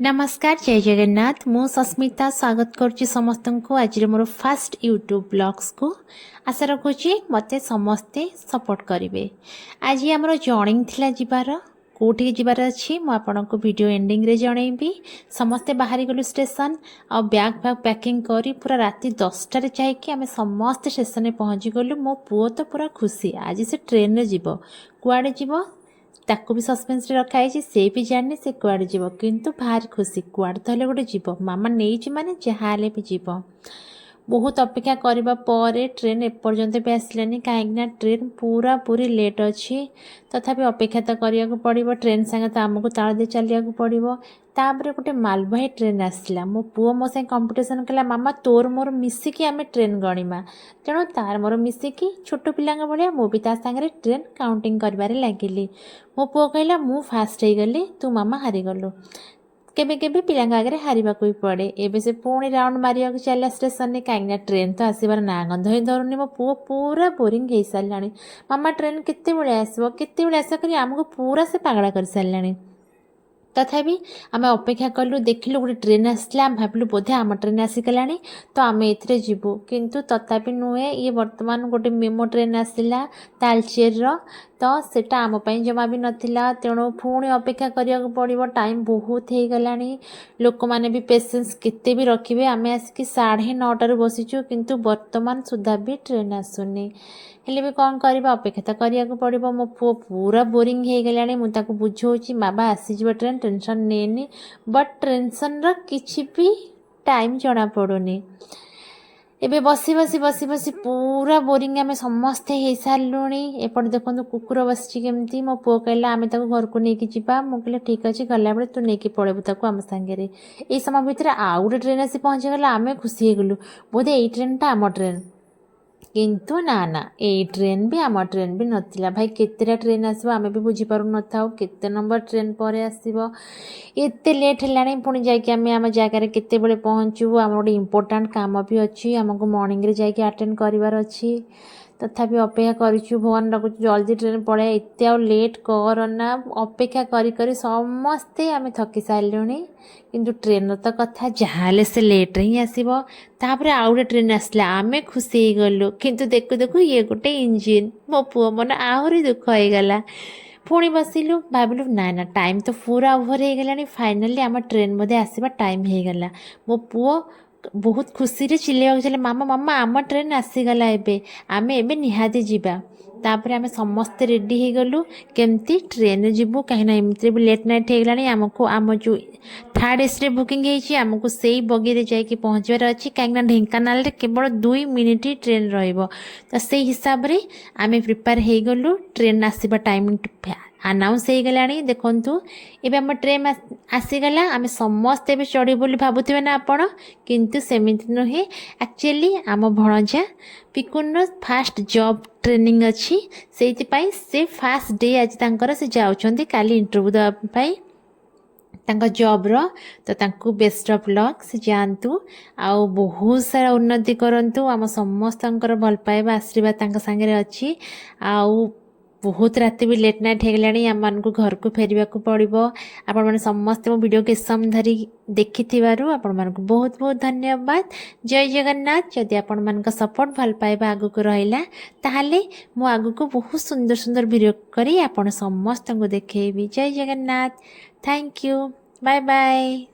नमस्कार जय जगन्नाथ मु सस्मिता स्वागत करुच्ची समस्त को आज मोर फास्ट यूट्यूब ब्लॉग्स को आशा रखुची मते समस्ते सपोर्ट करेंगे। आज आमर जर्निंग थिला जिबार कोठी जिबार अच्छी मु आपनको वीडियो एंडिंग रे जनइबी। समस्ते बाहरी गलु स्टेशन आ बैग बैग पैकिंग करी पूरा राति 10टा रे चाहिए आम समस्ते स्टेशन में पहुँची गलु। मो पुओ तो पूरा खुशी आज से ट्रेन रे जीवो कुआडे जीवो ताको भी सस्पेंस रे रखा है से भी जाने से कुआडे जीवो किंतु भारी खुशी कुआडे तो हेले गोटे जीव मामा नहीं माने जहाँ भी जीव। बहुत अपेक्षा करबा परे ट्रेन एपर्यंत भी आसलानी कहीं ट्रेन पूरा पूरी लेट अच्छी तथापि अपेक्षा तो करिया को पड़िबो। ट्रेन संगे तो आमको ताल दे चलिया को पड़िबो। तापर गोटे मालवाही ट्रेन आसला मो पुओ मो संगे कंपटीशन कला मामा तोर मोर मिसिकी आमे ट्रेन गणिमा तेणु तार मोर मिसिकी छोट पिला भाया मु भी ता संगे ट्रेन काउंटिंग करबारे लागिली। मो पुओ कहला मु फास्ट हो गली तू मामा हारीगलु केबे केबे पिला आगे हारिबा को भी पड़े। एबे से पुणी राउंड मारिया चलिया स्टेशन ने कहीं ट्रेन तो आसबार ना गंध ही धरुनी। मो पुओ पूरा बोरिंग हो सारा मामा ट्रेन केते बेले आसो केते बेले आस कर आमको पूरा से पागला कर सारा। तथापि आम अपेक्षा कलु देखिलु गोटे ट्रेन आसला भाविलु बोधे आम ट्रेन आसीगला तो आम ए जीवु किंतु तथापि नुहे ये वर्तमान गोटे मेमो ट्रेन आसला तालचेर तो सेटा आम जमा भी नाला तेणु पुणी अपेक्षा करिया पड़ो। टाइम बहुत हो गला लोक मैंने भी पेसेंस केते भी रखिए। आम आसिक 9:30 बसीचु किंतु वर्तमान सुधा भी ट्रेन आसुनी हेले भी कौन करवा अपेक्षा तो करिया पड़ो। मो पुओ पूरा बोरिंग हो गला मुझे बुझाऊँगी बाबा आसीज ट्रेन टेंशन नेनी बट टेंशन किछि भी टाइम जना पड़ुनी। एबे बसी बसी बसी बसी पूरा बोरिंग आम समस्ते हो सारूँ। एपटे देखो कुकुर बसी केमती मो पुओ कहला आम घर को लेकिन जीवा मु कहले ठीक अच्छे गला बेले तू नहीं पड़ेबू ताको आम सांगे। ये समय भितर आउ गोटे ट्रेन आसी पहुँचीगला आम खुशी हो गलु बोधे ये ट्रेन टा आम ट्रेन किंतु ना ना ये ट्रेन भी आम ट्रेन भी नथिला। भाई केतेटा ट्रेन आसो आम भी बुझीपार नथाऊ केते नंबर ट्रेन पर आसो एते लेट है पुणी जाकि आम जगार केते बेले पहुँचू आम गोटे इम्पोर्टाट काम भी अच्छी आमको मॉर्निंग रे जाकि अटेंड करार अच्छी तथापि अपेक्षा करूँ भगवान रखुच जल्दी ट्रेन पड़े एत आ लेट करना अपेक्षा करी समस्ते आम थकी सारूँ किंतु ट्रेन तो कथा जहाँ से लेट ही आसो। तापर आउ गोटे ट्रेन आसला आम खुशी हो गलु किंतु देखु देखु ये गोटे इंजिन मो पुओ मन आहरी दुख हो गला। पुणी बसिलु भाविलु ना ना टाइम तो पूरा ओभर हो गला फाइनाली आम ट्रेन बोधे आसवा टाइम हो गला। मो पुओ बहुत खुशी रे चिल्लाइबा चले मामा मामा आम ट्रेन आसीगला एबे आम एबे निहाती जीवा। तापर आम समस्ते रेडी हो गलु केमती ट्रेन जीवु कहीं एमती भी लेट नाइट हो गला आमको आम जो 3rd AC बुकिंग होमको से बगी रे जाकि पहुँचबार अच्छी कहीं ढेंकानाल केवल 2 मिनिट ही ट्रेन रहिबो तो से हिसाब रे आम प्रिपेयर हो गलु। ट्रेन आसवा टाइम अनाउंस हो गला देखु एबे आम ट्रेन आसीगला आम समस्ते भी चढ़ी बोली भावुवे ना आपण किंतु सेमिति नुहे एक्चुअली आम भणजा पिकुन फास्ट जॉब ट्रेनिंग अच्छी से फास्ट डे आज तांकर से जाउछंती काली इंटरव्यू देवाई तांका जॉब रो तो तांकु बेस्ट ऑफ लक से जानतु आउ बहुत सारा उन्नति करंतु आम समस्तंकर भल पाइबा आशीर्वाद तांका संगे अच्छी आउ बहुत राति भी लेट नाइट हो गला आम मान घर को फेरवा को पड़ो। आपण मैंने समस्त मो वीडियो के सम धरी देखि आपण मान बहुत बहुत धन्यवाद। जय जगन्नाथ। जदि आपण मान सपोर्ट भल पाइबा आगु को रहिला ताहाले मो आगु को बहुत सुंदर सुंदर वीडियो करी आपण समस्त को देखेबी। जय Jagannath. Thank you. Bye bye.